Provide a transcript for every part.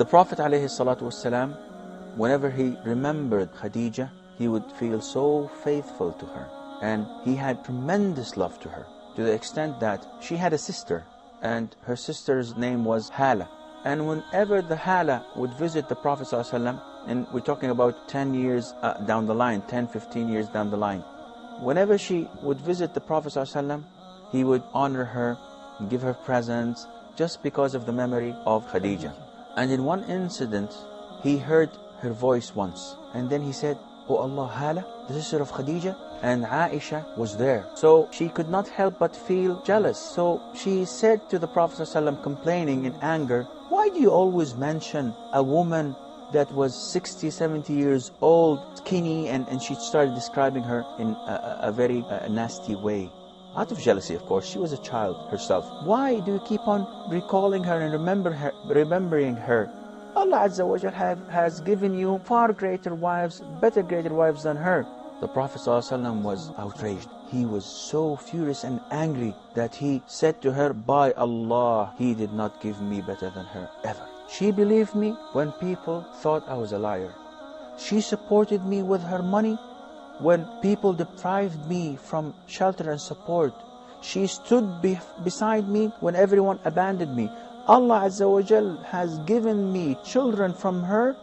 The Prophet ﷺ, whenever he remembered Khadijah, he would feel so faithful to her. And he had tremendous love to her, to the extent that she had a sister, and her sister's name was Hala. And whenever the Hala would visit the Prophet ﷺ, and we're talking about 10 years down the line, 10, 15 years down the line, whenever she would visit the Prophet ﷺ, he would honor her, give her presents, just because of the memory of Khadijah. And in one incident, he heard her voice once, and then he said, "Oh Allah, Hala, the sister of Khadijah?" And Aisha was there. So she could not help but feel jealous. So she said to the Prophet ﷺ, complaining in anger, "Why do you always mention a woman that was 60, 70 years old, skinny?" And she started describing her in a very nasty way. Out of jealousy, of course. She was a child herself. "Why do you keep on recalling her and remembering her? Allah Azza wa Jal has given you far greater wives, greater wives than her." The Prophet ﷺ was outraged. He was so furious and angry that he said to her, "By Allah, he did not give me better than her ever. She believed me when people thought I was a liar. She supported me with her money when people deprived me from shelter and support. She stood beside me when everyone abandoned me. Allah Azza wa Jal has given me children from her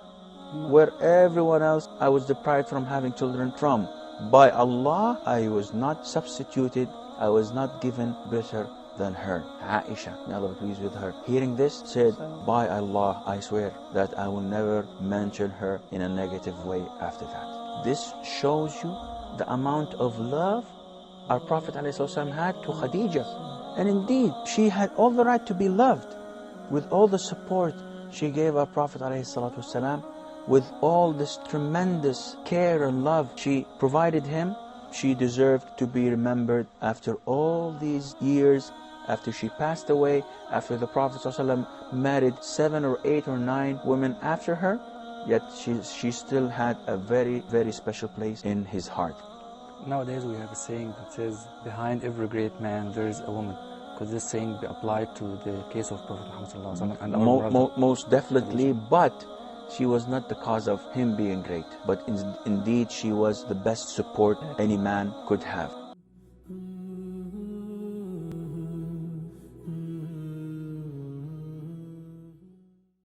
where everyone else I was deprived from having children from. By Allah, I was not substituted, I was not given better than her." Aisha, may Allah be pleased with her, hearing this, said, "By Allah, I swear that I will never mention her in a negative way after that." This shows you the amount of love our Prophet ﷺ had to Khadijah. And indeed, she had all the right to be loved. With all the support she gave our Prophet ﷺ, with all this tremendous care and love she provided him, she deserved to be remembered after all these years, after she passed away, after the Prophet ﷺ married 7 or 8 or 9 women after her. Yet she still had a very, very special place in his heart. Nowadays we have a saying that says, behind every great man there is a woman. Could this saying be applied to the case of Prophet Muhammad and our brother? Most definitely, but she was not the cause of him being great. But indeed she was the best support any man could have.